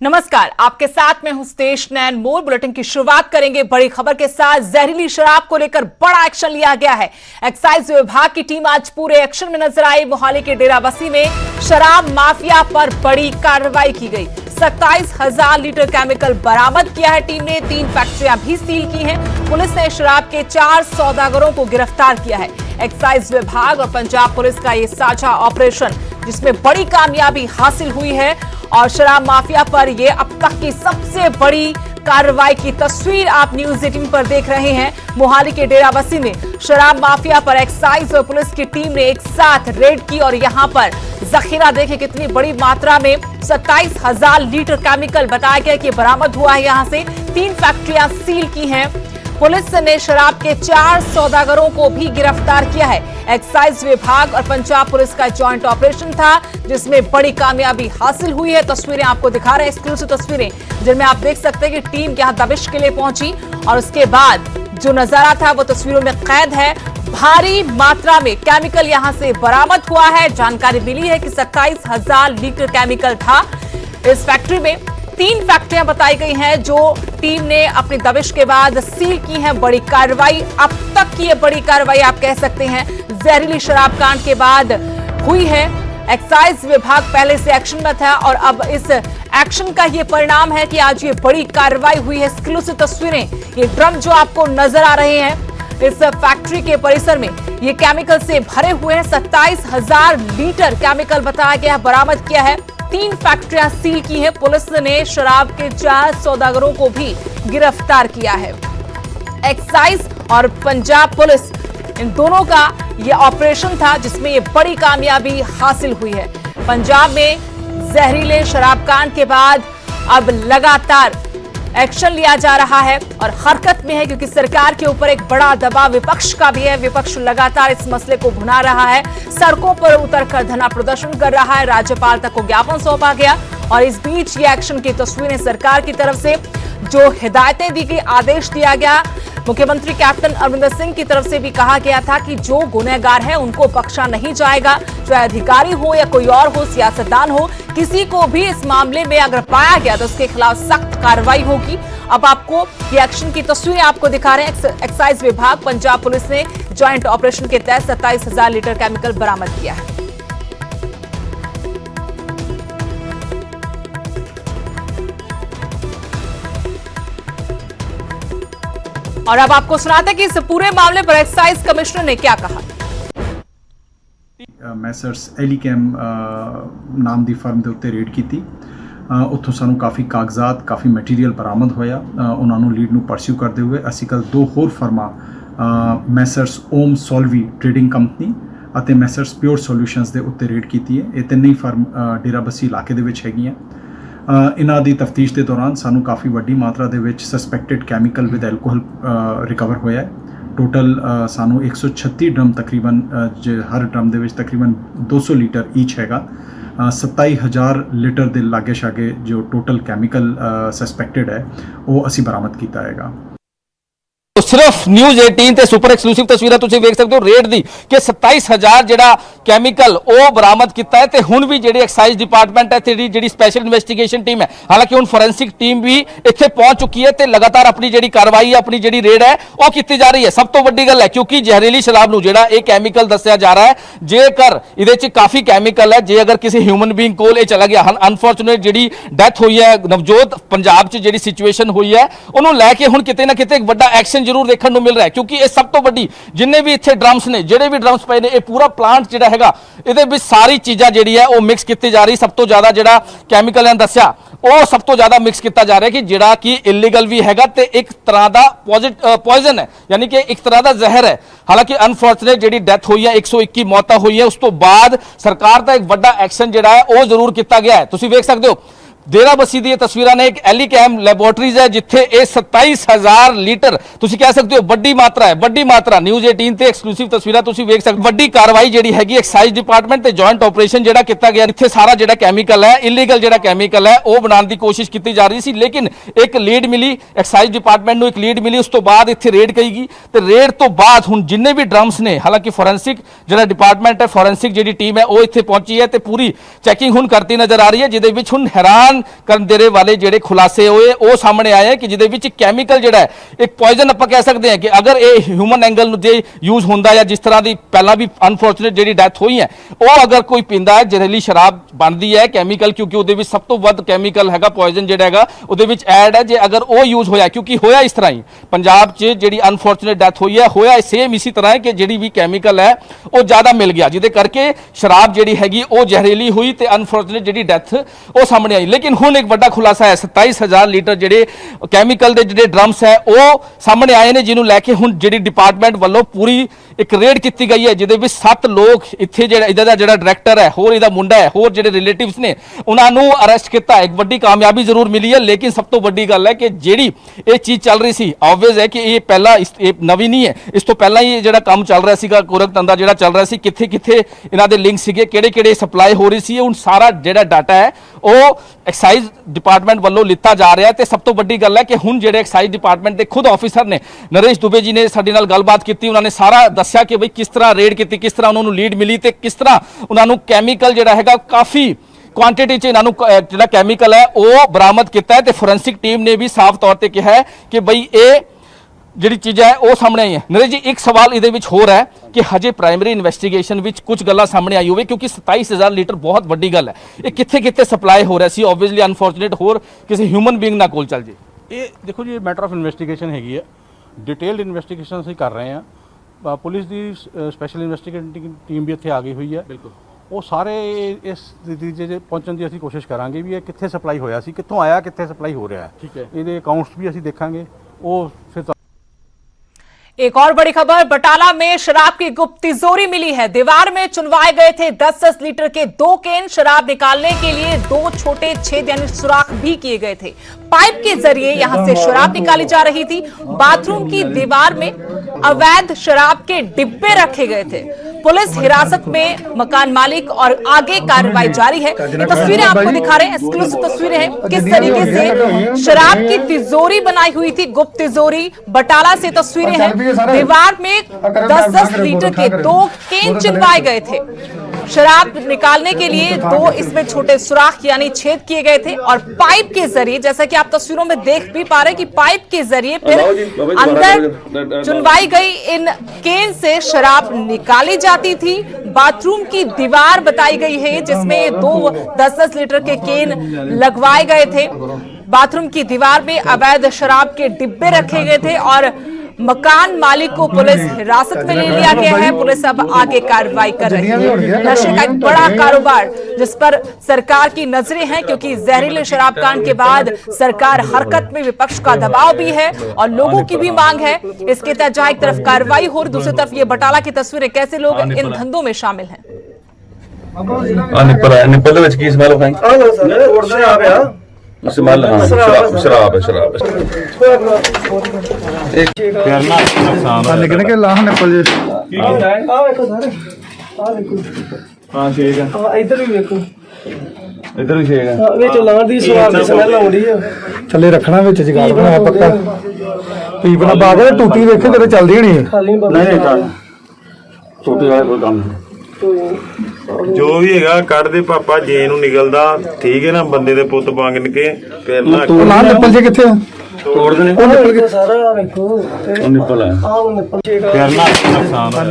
नमस्कार, आपके साथ में हूं स्टेश नैन। मूल बुलेटिन की शुरुआत करेंगे बड़ी खबर के साथ। जहरीली शराब को लेकर बड़ा एक्शन लिया गया है। एक्साइज विभाग की टीम आज पूरे एक्शन में नजर आई। मोहाली के डेराबस्सी में शराब माफिया पर बड़ी कार्रवाई की गई। 27,000 लीटर केमिकल बरामद किया है टीम ने। 3 फैक्ट्रियां भी सील की हैं। पुलिस ने शराब के 4 सौदागरों को गिरफ्तार किया है। एक्साइज विभाग और पंजाब पुलिस का ये साझा ऑपरेशन, जिसमें बड़ी कामयाबी हासिल हुई है और शराब माफिया पर यह अब तक की सबसे बड़ी कार्रवाई की तस्वीर आप न्यूज 18 पर देख रहे हैं। मोहाली के डेराबस्सी में शराब माफिया पर एक्साइज और पुलिस की टीम ने एक साथ रेड की और यहां पर जखीरा देखें कितनी बड़ी मात्रा में 27,000 लीटर केमिकल बताया गया कि बरामद हुआ है। यहां से 3 फैक्ट्रियां सील की हैं। पुलिस ने शराब के 4 सौदागरों को भी गिरफ्तार किया है। एक्साइज विभाग और पंजाब पुलिस का जॉइंट ऑपरेशन था, जिसमें बड़ी कामयाबी हासिल हुई है। तस्वीरें आपको दिखा रहे हैं, एक्सक्लूसिव तस्वीरें, जिनमें आप देख सकते हैं कि टीम यहां दबिश के लिए पहुंची और उसके बाद जो नजारा था वो तस्वीरों में कैद है। भारी मात्रा में केमिकल यहां से बरामद हुआ है। जानकारी मिली है कि 27,000 लीटर केमिकल था इस फैक्ट्री में। 3 फैक्ट्रियां बताई गई हैं जो टीम ने अपनी दबिश के बाद सील की हैं। बड़ी कार्रवाई, अब तक की ये बड़ी कार्रवाई आप कह सकते हैं जहरीली शराब कांड के बाद हुई है। एक्साइज विभाग पहले से एक्शन में था और अब इस एक्शन का ये परिणाम है कि आज ये बड़ी कार्रवाई हुई है। एक्सक्लूसिव तस्वीरें, ये ड्रम जो आपको नजर आ रहे हैं इस फैक्ट्री के परिसर में, ये केमिकल से भरे हुए हैं। 27,000 लीटर केमिकल बताया गया, बरामद किया है। 3 फैक्ट्रियां सील की हैं। पुलिस ने शराब के 4 सौदागरों को भी गिरफ्तार किया है। एक्साइज और पंजाब पुलिस, इन दोनों का यह ऑपरेशन था जिसमें ये बड़ी कामयाबी हासिल हुई है। पंजाब में जहरीले शराब कांड के बाद अब लगातार एक्शन लिया जा रहा है और हरकत में है, क्योंकि सरकार के ऊपर एक बड़ा दबाव विपक्ष का भी है। विपक्ष लगातार इस मसले को भुना रहा है, सड़कों पर उतरकर धरना प्रदर्शन कर रहा है। राज्यपाल तक को ज्ञापन सौंपा गया और इस बीच ये एक्शन की तस्वीरें सरकार की तरफ से जो हिदायतें दी गई, आदेश दिया गया। मुख्यमंत्री कैप्टन अमरिंदर सिंह की तरफ से भी कहा गया था कि जो गुनहगार है उनको बख्शा नहीं जाएगा, चाहे अधिकारी हो या कोई और हो, सियासतदान हो, किसी को भी इस मामले में अगर पाया गया तो उसके खिलाफ सख्त कार्रवाई होगी। अब आपको ये एक्शन की तस्वीरें आपको दिखा रहे हैं। एक्साइज विभाग, पंजाब पुलिस ने ज्वाइंट ऑपरेशन के तहत 27,000 लीटर केमिकल बरामद किया है। और अब आपको सुनाते हैं कि इस पूरे मामले पर एक्साइज कमिश्नर ने क्या कहा। मैसर्स एलिकैम नाम दी फर्म के उत्ते रेड की। उत्थों सानू काफ़ी कागजात, काफ़ी मटीरियल बरामद होया। उन्होंने लीड नूं परस्यू करते हुए असी कल 2 होर फर्मा मैसर्स ओम सॉल्वी ट्रेडिंग कंपनी और मैसर्स प्योर सॉल्यूशंस के उत्ते रेड की है। ये 3 ही फर्म डेराबस्सी इलाके दे विच हैगियां। इन्हां दी तफ्तीश के दौरान सानू काफ़ी वड्डी मात्रा दे विच सस्पैक्टेड कैमिकल विद एल्कोहल रिकवर होया है। टोटल सानू 136 ड्रम तकरीबन, हर ड्रम दे विच तकरीबन 200 लीटर ईच हैगा। 27,000 लीटर के लागे शागे जो टोटल कैमिकल सस्पैक्टेड है वो असी बरामद किया हैगा। तो सिर्फ न्यूज 18 ते सुपर एक्सक्लूसिव तस्वीर तुसीं वेख सकते हो रेड दी कि 27,000 जिहड़ा कैमिकल वो बरामद किया है। ते हुण भी जिहड़ी एक्साइज डिपार्टमेंट है, जिहड़ी स्पैशल इन्वेस्टिगेशन टीम है, हालांकि हुण फोरेंसिक टीम भी इत्थे पहुंच चुकी है ते लगातार अपनी जिहड़ी कार्रवाई है, अपनी जिहड़ी रेड है वो की जा रही है। सब तो वड्डी गल है क्योंकि जहरीली शराब नूं जिहड़ा ये कैमिकल दस्सिया जा रहा है, जेकर इहदे च काफ़ी कैमिकल है, जे अगर किसी ह्यूमन बीइंग कोल ये चला गया, अनफॉर्चुनेट जिहड़ी डेथ हुई है नवजोत, पंजाब च जिहड़ी सिचुएशन हुई है उन्होंने लैके हुण किते ना किते एक वड्डा एक्शन जरूर देखने को मिल रहा है। क्योंकि ये सब तो बड़ी जिन्ने भी इत्थे ड्रम्स ने, जेडे भी ड्रम्स पे ने, ये पूरा प्लांट जिहड़ा हैगा इहदे विच सारी चीज़ां जिहड़ी है वो मिक्स की जा रही। सब तो ज़्यादा जिहड़ा कैमिकल है दस्सिया वो सब तो ज़्यादा मिक्स किया जा रहा है कि जिहड़ा कि इलीगल भी हैगा ते एक तरह का पॉइजन है, यानी कि एक तरह का जहर है। हालांकि अनफॉर्चुनेट जिहड़ी डेथ हुई है, 121 मौतां हुई है, उस तो बाद सरकार का एक बड़ा एक्शन जिहड़ा है वो जरूर किया गया है। तुसीं वेख सकते हो डेराबस्सी दी तस्वीरां ने, एक एलिकैम लैबोरेटरीज है जिथे 27,000 लीटर तुसीं कह सकते हो वड्डी मात्रा है, वड्डी मात्रा। न्यूज 18 ते एक्सक्लूसिव तस्वीरां तुसीं वेख सकते। वड्डी कार्रवाई जिहड़ी हैगी एक्साइज डिपार्टमेंट ते जॉइंट ऑपरेशन जिहड़ा किया गया, इत्थे सारा जिहड़ा कैमिकल है, इलीगल जिहड़ा कैमिकल है वो बनाने की कोशिश की जा रही सी। लेकिन एक लीड मिली एक्साइज डिपार्टमेंट नूं, एक लीड मिली, उस तो बाद इत्थे रेड करी गई ते रेड तो बाद हुण जिन्ने भी ड्रम्स ने, हालांकि फोरेंसिक जिहड़ा डिपार्टमेंट है, फोरेंसिक जिहड़ी टीम है वो इत्थे पहुंची है ते पूरी चैकिंग हुण करती नजर आ रही है, जिहदे विच हुण हैरान हैरान ਕਰਨ ਦੇ ਵਾਲੇ ਜਿਹੜੇ ਖੁਲਾਸੇ ਹੋਏ ਉਹ ਸਾਹਮਣੇ ਆਏ ਕਿ ਜਿਹਦੇ ਵਿੱਚ ਕੈਮੀਕਲ ਜਿਹੜਾ ਹੈ ਇੱਕ ਪੋਇਜ਼ਨ ਆਪਾਂ ਕਹਿ ਸਕਦੇ ਹਾਂ ਕਿ ਅਗਰ ਇਹ ਹਿਊਮਨ ਐਂਗਲ ਨੂੰ ਜੇ ਯੂਜ਼ ਹੁੰਦਾ ਜਾਂ ਜਿਸ ਤਰ੍ਹਾਂ ਦੀ ਪਹਿਲਾਂ ਵੀ ਅਨਫੋਰਚੂਨੇਟ ਜਿਹੜੀ ਡੈਥ ਹੋਈ ਹੈ ਉਹ ਅਗਰ ਕੋਈ ਪੀਂਦਾ ਹੈ ਜ਼ਹਿਰੀਲੀ ਸ਼ਰਾਬ ਬਣਦੀ ਹੈ ਕੈਮੀਕਲ ਕਿਉਂਕਿ ਉਹਦੇ ਵਿੱਚ ਸਭ ਤੋਂ ਵੱਧ ਕੈਮੀਕਲ ਹੈਗਾ ਪੋਇਜ਼ਨ ਜਿਹੜਾ ਹੈਗਾ ਉਹਦੇ ਵਿੱਚ ਐਡ ਹੈ ਜੇ ਅਗਰ ਉਹ ਯੂਜ਼ ਹੋਇਆ ਕਿਉਂਕਿ ਹੋਇਆ ਇਸ ਤਰ੍ਹਾਂ ਹੀ ਪੰਜਾਬ 'ਚ ਜਿਹੜੀ ਅਨਫੋਰਚੂਨੇਟ ਡੈਥ ਹੋਈ ਹੈ ਹੋਇਆ ਸੇਮ ਇਸੇ ਤਰ੍ਹਾਂ ਹੈ ਕਿ ਜਿਹੜੀ ਵੀ ਕੈਮੀਕਲ ਹੈ ਉਹ ਜ਼ਿਆਦਾ ਮਿਲ ਗਿਆ ਜਿਹਦੇ ਕਰਕੇ ਸ਼ਰਾਬ ਜਿਹੜੀ ਹੈਗੀ ਉਹ ਜ਼ਹਿਰੀਲੀ ਹੋਈ ਤੇ ਅਨਫੋਰਚੂਨੇਟ ਜਿਹੜੀ ਡੈਥ ਉਹ ਸਾਹਮਣੇ ਆਈ ਲੇਕਿਨ ਹੁਣ ਇੱਕ ਵੱਡਾ ਖੁਲਾਸਾ ਹੈ 27000 ਲੀਟਰ ਜਿਹੜੇ ਕੈਮੀਕਲ ਦੇ ਜਿਹੜੇ ਡਰਮਸ ਹੈ ਉਹ ਸਾਹਮਣੇ ਆਏ ਨੇ ਜਿਹਨੂੰ ਲੈ ਕੇ ਹੁਣ ਜਿਹੜੀ ਡਿਪਾਰਟਮੈਂਟ ਵੱਲੋਂ ਪੂਰੀ ਇੱਕ ਰੇਡ ਕੀਤੀ ਗਈ ਹੈ ਜਿਹਦੇ ਵਿੱਚ 7 ਲੋਕ ਇੱਥੇ ਜਿਹੜਾ ਇਹਦਾ ਦਾ ਜਿਹੜਾ ਡਾਇਰੈਕਟਰ ਹੈ ਹੋਰ ਇਹਦਾ ਮੁੰਡਾ ਹੈ ਹੋਰ ਜਿਹੜੇ ਰਿਲੇਟਿਵਸ ਨੇ ਉਹਨਾਂ ਨੂੰ ਅਰੈਸਟ ਕੀਤਾ ਇੱਕ ਵੱਡੀ ਕਾਮਯਾਬੀ ਜ਼ਰੂਰ ਮਿਲੀ ਹੈ ਲੇਕਿਨ ਸਭ ਤੋਂ ਵੱਡੀ ਗੱਲ ਹੈ ਕਿ ਜਿਹੜੀ ਇਹ ਚੀਜ਼ ਚੱਲ ਰਹੀ ਸੀ ਆਬਵੀਅਸ ਹੈ ਕਿ ਇਹ ਪਹਿਲਾਂ ਇਹ ਨਵੀਂ ਨਹੀਂ ਹੈ ਇਸ ਤੋਂ ਪਹਿਲਾਂ ਹੀ ਜਿਹੜਾ ਕੰਮ ਚੱਲ ਰਿਹਾ ਸੀਗਾ ਗੋਰਖ ਧੰਦਾ ਜਿਹੜਾ ਚੱਲ ਰਿਹਾ ਸੀ ਕਿੱਥੇ ਕਿੱਥੇ ਇਹਨਾਂ ਦੇ ਲਿੰਕ ਸੀਗੇ ਕਿਹੜੇ ਕਿਹੜੇ ਸਪਲਾਈ ਹੋ ਰਹੀ ਸੀ ਹੁਣ ਸਾਰਾ ਜਿਹੜਾ ਡਾਟਾ ਹੈ ਉਹ ਐਕਸਾਈਜ਼ ਡਿਪਾਰਟਮੈਂਟ ਵੱਲੋਂ ਲਿੱਤਾ ਜਾ ਰਿਹਾ ਤੇ ਸਭ ਤੋਂ ਵੱਡੀ ਗੱਲ ਹੈ ਕਿ ਹੁਣ ਜਿਹੜੇ ਐਕਸਾਈਜ਼ ਡਿਪਾਰਟਮੈਂਟ ਦੇ ਖੁਦ ਆਫੀਸਰ ਨੇ ਨਰੇਸ਼ ਦੁਬੇ ਜੀ ਨੇ ਸਾਡੇ ਨਾਲ ਗੱਲਬਾਤ ਕੀਤੀ ਉਹਨਾਂ ਨੇ ਸਾਰਾ ਦੱਸਿਆ ਕਿ ਬਈ ਕਿਸ ਤਰ੍ਹਾਂ ਰੇਡ ਕੀਤੀ ਕਿਸ ਤਰ੍ਹਾਂ ਉਹਨਾਂ ਨੂੰ ਲੀਡ ਮਿਲੀ ਤੇ ਕਿਸ ਤਰ੍ਹਾਂ ਉਹਨਾਂ ਨੂੰ ਕੈਮੀਕਲ ਜਿਹੜਾ ਹੈਗਾ ਕਾਫੀ ਕੁਆਂਟੀਟੀ 'ਚ ਇਹਨਾਂ ਨੂੰ ਜਿਹੜਾ ਕੈਮੀਕਲ ਹੈ ਉਹ ਬਰਾਮਦ ਕੀਤਾ ਹੈ ਤੇ ਫੋਰੈਂਸਿਕ ਟੀਮ ਨੇ ਵੀ ਸਾਫ਼ ਤੌਰ ਤੇ ਕਿਹਾ ਹੈ ਕਿ ਬਈ ਇਹ ਜਿਹੜੀ ਚੀਜ਼ਾਂ ਹੈ ਉਹ ਸਾਹਮਣੇ ਆਈ ਹੈ ਨਰੇਸ਼ ਜੀ ਇੱਕ ਸਵਾਲ ਇਹਦੇ ਵਿੱਚ ਹੋਰ ਹੈ ਕਿ ਹਜੇ ਪ੍ਰਾਇਮਰੀ ਇਨਵੈਸਟੀਗੇਸ਼ਨ ਵਿੱਚ ਕੁਝ ਗੱਲਾਂ ਸਾਹਮਣੇ ਆਈ ਹੋਵੇ ਕਿਉਂਕਿ 27000 ਲੀਟਰ ਬਹੁਤ ਵੱਡੀ ਗੱਲ ਹੈ ਇਹ ਕਿੱਥੇ ਕਿੱਥੇ ਸਪਲਾਈ ਹੋ ਰਿਹਾ ਸੀ ਆਬਵੀਅਸਲੀ ਅਨਫੋਰਚੂਨੇਟ ਹੋਰ ਕਿਸੇ ਹਿਊਮਨ ਬੀਇੰਗ ਨਾਲ ਕੋਲ ਚੱਲ ਜੇ ਇਹ ਦੇਖੋ ਜੀ ਇਹ ਮੈਟਰ ਆਫ ਇਨਵੈਸਟੀਗੇਸ਼ਨ ਹੈਗੀ ਹੈ ਡਿਟੇਲਡ ਇਨਵੈਸਟੀਗੇਸ਼ਨ ਅਸੀਂ ਕਰ ਰਹੇ ਹਾਂ ਪੁਲਿਸ ਦੀ ਸਪੈਸ਼ਲ ਇਨਵੈਸਟੀਗੇਟਿੰਗ ਟੀਮ ਵੀ ਇੱਥੇ ਆ ਗਈ ਹੋਈ ਹੈ ਬਿਲਕੁਲ ਉਹ ਸਾਰੇ ਇਸ ਨਤੀਜੇ 'ਚ ਪਹੁੰਚਣ ਦੀ ਅਸੀਂ ਕੋਸ਼ਿਸ਼ ਕਰਾਂਗੇ ਵੀ ਇਹ ਕਿੱਥੇ ਸਪਲਾਈ ਹੋਇਆ ਸੀ ਕਿੱਥੋਂ ਆਇਆ ਕਿੱਥੇ ਸਪਲਾਈ ਹੋ ਰਿਹਾ ਹੈ ਠੀਕ ਹੈ ਇਹਦੇ ਅਕਾਊਂਟਸ ਵੀ ਅਸੀਂ ਦੇਖਾਂਗੇ ਉਹ ਫਿਰ एक और बड़ी खबर बटाला में शराब की गुप्त तिजोरी मिली है दीवार में चुनवाए गए थे 10-10 लीटर के 2 केन शराब निकालने के लिए 2 छोटे छेद यानी सुराख भी किए गए थे पाइप के जरिए यहां से शराब निकाली जा रही थी बाथरूम की दीवार में अवैध शराब के डिब्बे रखे गए थे पुलिस हिरासत में मकान मालिक और आगे कार्रवाई जारी है ये तस्वीरें आपको दिखा रहे हैं एक्सक्लूसिव तस्वीरें हैं किस तरीके से शराब की तिजोरी बनाई हुई थी गुप्त तिजोरी बटाला से तस्वीरें हैं दीवार में 10-10 लीटर के 2 केन चिनवाए गए थे शराब निकालने के लिए 2 इसमें छोटे सुराख यानी छेद किए गए थे और पाइप के जरिए जैसा कि आप तस्वीरों में देख भी पा रहे हैं कि पाइप के जरिए फिर अंदर चुनवाई गई इन केन से शराब निकाली जाती थी बाथरूम की दीवार बताई गई है जिसमें 2 10-10 लीटर के केन लगवाए गए थे बाथरूम की दीवार में अवैध शराब के डिब्बे रखे गए थे और मकान मालिक को पुलिस हिरासत में ले लिया गया है पुलिस अब आगे कार्रवाई कर रही है नशे का एक बड़ा कारोबार जिस पर सरकार की नजरें हैं क्योंकि जहरीले शराब कांड के बाद सरकार हरकत में विपक्ष का दबाव भी है और लोगों की भी मांग है इसके तहत जहां एक तरफ कार्रवाई हो रही दूसरी तरफ ये बटाला की तस्वीरें कैसे लोग इन धंधों में शामिल हैं निप्पल ਵਿੱਚ ਕੀ ਸਮੈਲ ਖਾਈ ਸਮੈਲ ਹਾਂ ਸ਼ਰਾਬ ਕਰਨਾ ਨੁਕਸਾਨ ਆ ਨਿਕਲ ਕੇ ਲਾਹ ਨਿਪਲ ਜੇ ਕੀ ਕੀਤਾ ਹੈ ਆ ਵੇਖੋ ਸਾਰੇ ਆ ਦੇਖੋ ਹਾਂ ਛੇਕ ਆ ਇੱਧਰ ਵੀ ਵੇਖੋ ਇੱਧਰ ਵੀ ਛੇਕ ਆ ਵਿੱਚ ਲਾਣ ਦੀ ਸਵਾਦ ਦੀ ਸਮੈਲ ਆਉਂਦੀ ਆ ਥੱਲੇ ਰੱਖਣਾ ਵਿੱਚ ਜਗਾੜ ਬਣਾ ਪੱਕਾ ਪੀਪਣਾ ਬਾਬਾ ਟੂਟੀ ਵੇਖੇ ਤੇਰੇ ਚੱਲਦੀ ਹੋਣੀ ਨਹੀਂ ਚੱਲ ਛੋਟੇ ਵਾਲੇ ਕੋਈ ਕੰਮ ਨਹੀਂ ਜੋ ਵੀ ਹੈਗਾ ਕੱਢ ਦੇ ਪਾਪਾ ਜੇ ਨੂੰ ਨਿਕਲਦਾ ਠੀਕ ਹੈ ਨਾ ਬੰਦੇ ਦੇ ਪੁੱਤ ਮੰਗਣ ਕੇ ਫਿਰ ਨਾ ਲਾਹ ਨਿਪਲ ਜੇ ਕਿੱਥੇ ਆ ਤੋੜ ਦੇਣੇ ਉਹ ਨਿਪਲ ਕੇ ਸਾਰਾ ਵੇਖੋ ਉਹ ਨਿੱਪਲ ਹੈ ਆ ਨਿਪਲ ਕਰਨਾ ਨੁਕਸਾਨ ਆ